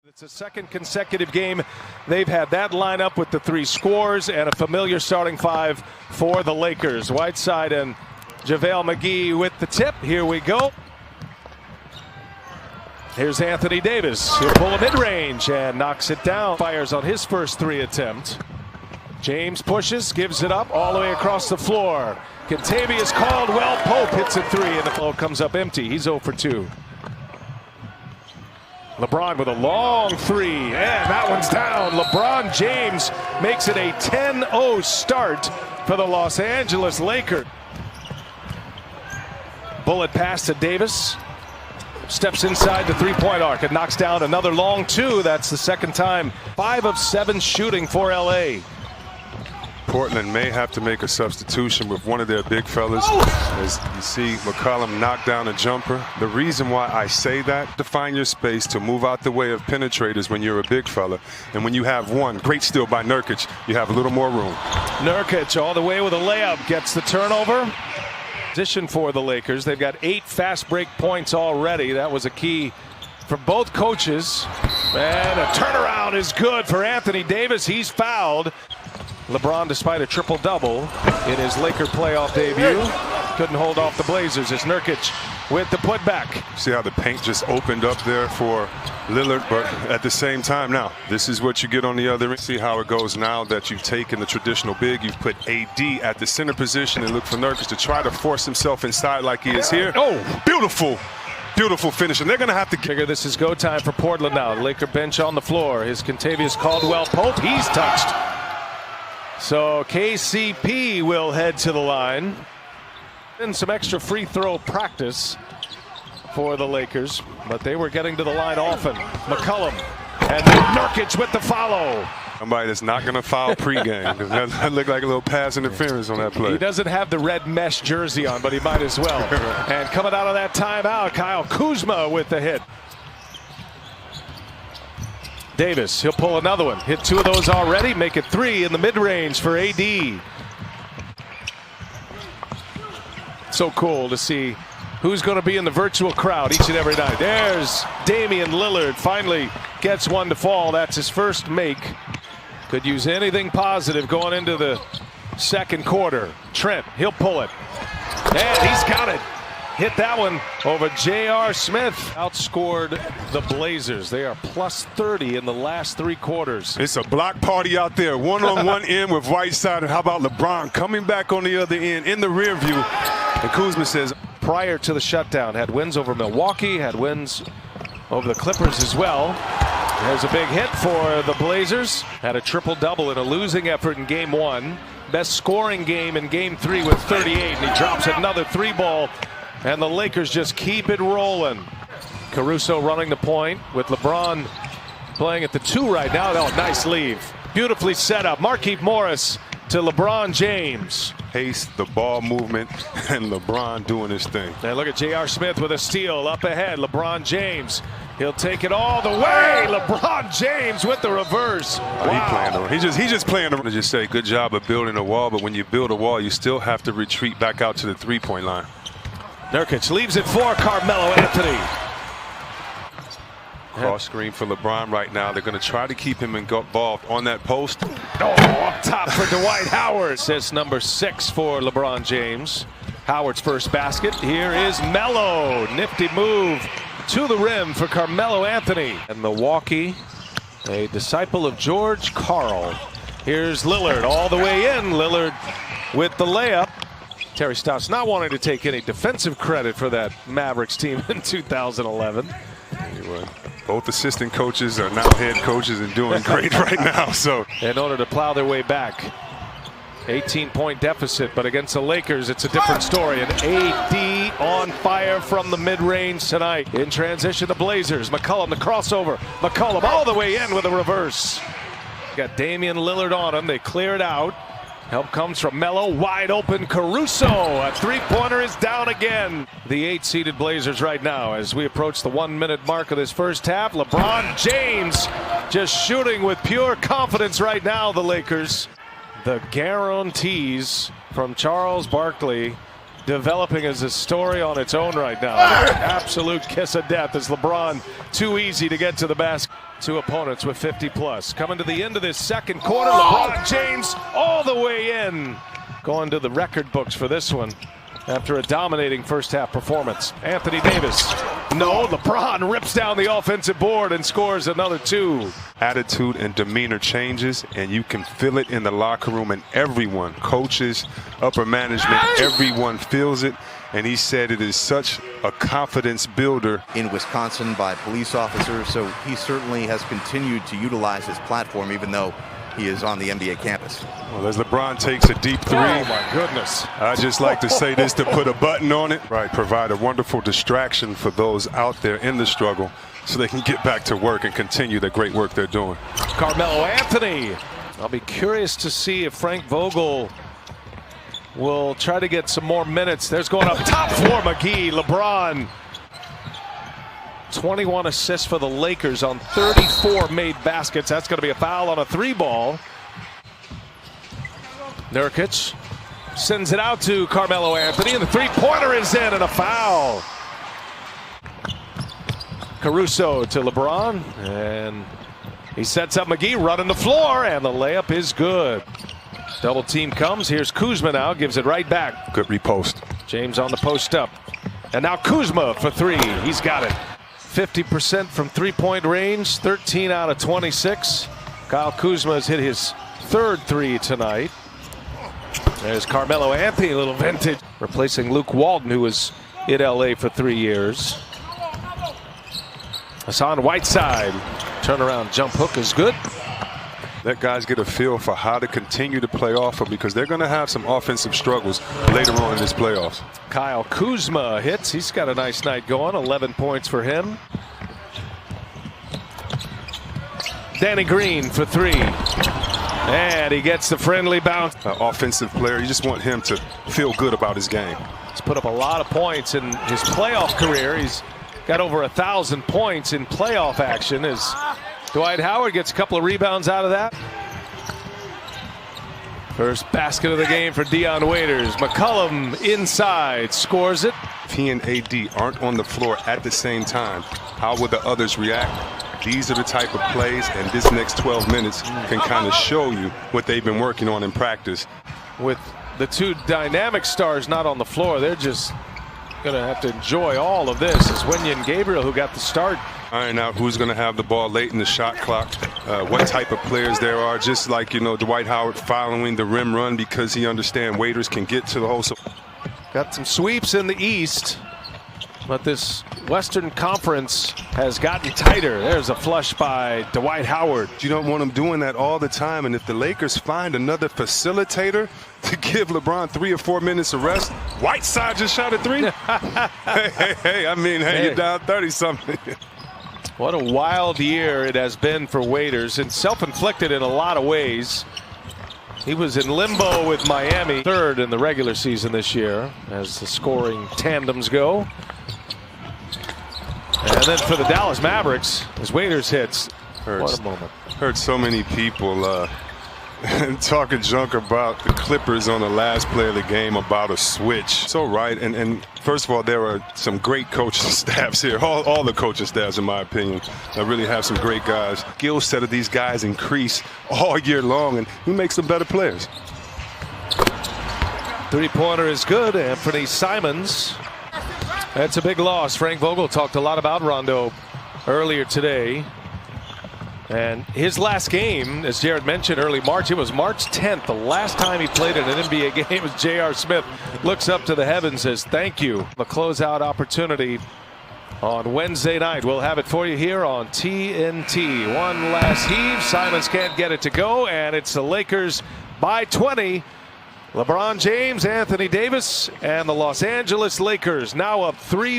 It's a second consecutive game they've had that lineup with the three scores and a familiar starting five for the Lakers. Whiteside and JaVale McGee with the tip. Here we go. Here's Anthony Davis. He'll pull a mid-range and knocks it down. Fires on his first three attempt. James pushes, gives it up all the way across the floor. Kentavious Caldwell Pope hits a three and the ball comes up empty. He's 0 for 2. LeBron with a long three, and that one's down. LeBron James makes it a 10-0 start for the Los Angeles Lakers. Bullet pass to Davis. Steps inside the three-point arc and knocks down another long two. That's the second time. 5 of 7 shooting for LA. Portland may have to make a substitution with one of their big fellas. As you see McCollum knock down a jumper. The reason why I say that, to find your space to move out the way of penetrators when you're a big fella. And when you have one, great steal by Nurkic, you have a little more room. Nurkic all the way with a layup, gets the turnover. Position for the Lakers. They've got 8 fast break points already. That was a key for both coaches. And a turnaround is good for Anthony Davis. He's fouled. LeBron, despite a triple-double in his Laker playoff debut, couldn't hold off the Blazers. It's Nurkic with the putback. See how the paint just opened up there for Lillard, but at the same time, now, this is what you get on the other end. See how it goes now that you've taken the traditional big. You've put AD at the center position and look for Nurkic to try to force himself inside like he is here. Oh, beautiful. Beautiful finish, and they're going to have to figure this is go time for Portland now. The Laker bench on the floor. His Kentavious Caldwell Pope, he's touched. So KCP will head to the line. And some extra free throw practice for the Lakers, but they were getting to the line often. McCollum and Nurkic with the follow. Somebody that's not going to foul pregame. That looked like a little pass interference on that play. He doesn't have the red mesh jersey on, but he might as well. And coming out of that timeout, Kyle Kuzma with the hit. Davis, he'll pull another one. Hit 2 of those already, make it 3 in the mid-range for AD. So cool to see who's going to be in the virtual crowd each and every night. There's Damian Lillard, finally gets one to fall. That's his first make. Could use anything positive going into the second quarter. Trent, he'll pull it. And he's got it. Hit that one over J.R. Smith. Outscored the Blazers. They are plus 30 in the last 3 quarters. It's a block party out there. One on one end with Whiteside. And how about LeBron coming back on the other end in the rear view? And Kuzma says, prior to the shutdown, had wins over Milwaukee, had wins over the Clippers as well. There's a big hit for the Blazers. Had a triple-double in a losing effort in Game 1. Best scoring game in Game 3 with 38. And he drops another 3-ball. And the Lakers just keep it rolling. Caruso running the point with LeBron playing at the 2 right now. Oh, nice leave. Beautifully set up. Markieff Morris to LeBron James. Pace, the ball movement, and LeBron doing his thing. And look at J.R. Smith with a steal up ahead. LeBron James. He'll take it all the way. LeBron James with the reverse. Wow. He's just playing around. Just say good job of building a wall, but when you build a wall, you still have to retreat back out to the 3-point line. Nurkic leaves it for Carmelo Anthony. Cross screen for LeBron right now. They're going to try to keep him involved on that post. Oh, up top for Dwight Howard. Assist number 6 for LeBron James. Howard's first basket. Here is Melo. Nifty move to the rim for Carmelo Anthony. And Milwaukee, a disciple of George Karl. Here's Lillard all the way in. Lillard with the layup. Terry Stotts not wanting to take any defensive credit for that Mavericks team in 2011. Anyway, both assistant coaches are now head coaches and doing great right now. So in order to plow their way back, 18-point deficit, but against the Lakers, it's a different story. And AD on fire from the mid-range tonight. In transition, the Blazers. McCollum, the crossover. McCollum all the way in with a reverse. Got Damian Lillard on him. They clear it out. Help comes from Melo, wide open Caruso. A 3-pointer is down again. The 8-seeded Blazers right now as we approach the 1-minute mark of this first half. LeBron James just shooting with pure confidence right now, the Lakers. The guarantees from Charles Barkley developing as a story on its own right now. Absolute kiss of death as LeBron too easy to get to the basket. Two opponents with 50+. Coming to the end of this second quarter, LeBron James all the way in. Going to the record books for this one after a dominating first half performance. Anthony Davis. No, LeBron rips down the offensive board and scores another 2. Attitude and demeanor changes, and you can feel it in the locker room, and everyone, coaches, upper management, everyone feels it. And he said it is such a confidence builder. In Wisconsin by police officers, so he certainly has continued to utilize his platform even though he is on the NBA campus. Well, as LeBron takes a deep 3. Oh my goodness. I just like to say this to put a button on it. Right, provide a wonderful distraction for those out there in the struggle so they can get back to work and continue the great work they're doing. Carmelo Anthony. I'll be curious to see if Frank Vogel will try to get some more minutes. There's going up top for McGee. LeBron. 21 assists for the Lakers on 34 made baskets. That's going to be a foul on a 3-ball. Nurkic sends it out to Carmelo Anthony, and the 3-pointer is in, and a foul. Caruso to LeBron, and he sets up McGee running the floor, and the layup is good. Double team comes. Here's Kuzma now, gives it right back. Good repost. James on the post up. And now Kuzma for 3. He's got it. 50% from 3-point range, 13 out of 26. Kyle Kuzma has hit his 3rd 3 tonight. There's Carmelo Anthony, a little vintage, replacing Luke Walton, who was in LA for 3 years. Hassan Whiteside, turnaround jump hook is good. Let guys get a feel for how to continue to play off of, because they're going to have some offensive struggles later on in this playoffs. Kyle Kuzma hits. He's got a nice night going. 11 points for him. Danny Green for 3. And he gets the friendly bounce. Offensive player, you just want him to feel good about his game. He's put up a lot of points in his playoff career. He's got over 1,000 points in playoff action as Dwight Howard gets a couple of rebounds out of that. First basket of the game for Dion Waiters. McCollum inside, scores it. If he and AD aren't on the floor at the same time, how will the others react? These are the type of plays, and this next 12 minutes can kind of show you what they've been working on in practice. With the 2 dynamic stars not on the floor, they're just going to have to enjoy all of this. It's Wenyen Gabriel who got the start. Iron out who's going to have the ball late in the shot clock, what type of players there are, just like, you know, Dwight Howard following the rim run because he understands Waiters can get to the hole. So got some sweeps in the East, but this Western Conference has gotten tighter. There's a flush by Dwight Howard. You don't want him doing that all the time, and if the Lakers find another facilitator to give LeBron 3 or 4 minutes of rest, Whiteside just shot a 3. hey, I mean, hey, you're down 30-something. What a wild year it has been for Waiters, and self-inflicted in a lot of ways. He was in limbo with Miami, 3rd in the regular season this year as the scoring tandems go. And then for the Dallas Mavericks, as Waiters hits, what a moment. Heard so many people talking junk about the Clippers on the last play of the game about a switch. So right, and first of all, there are some great coaching staffs here. All the coaching staffs, in my opinion, really have some great guys. Skill set of these guys increase all year long, and he makes them better players. 3-pointer is good. Anthony Simons. That's a big loss. Frank Vogel talked a lot about Rondo earlier today. And his last game, as Jared mentioned, early March, it was March 10th. The last time he played in an NBA game was J.R. Smith looks up to the heavens, says thank you. The closeout opportunity on Wednesday night. We'll have it for you here on TNT. One last heave. Simons can't get it to go, and it's the Lakers by 20. LeBron James, Anthony Davis, and the Los Angeles Lakers now up 3.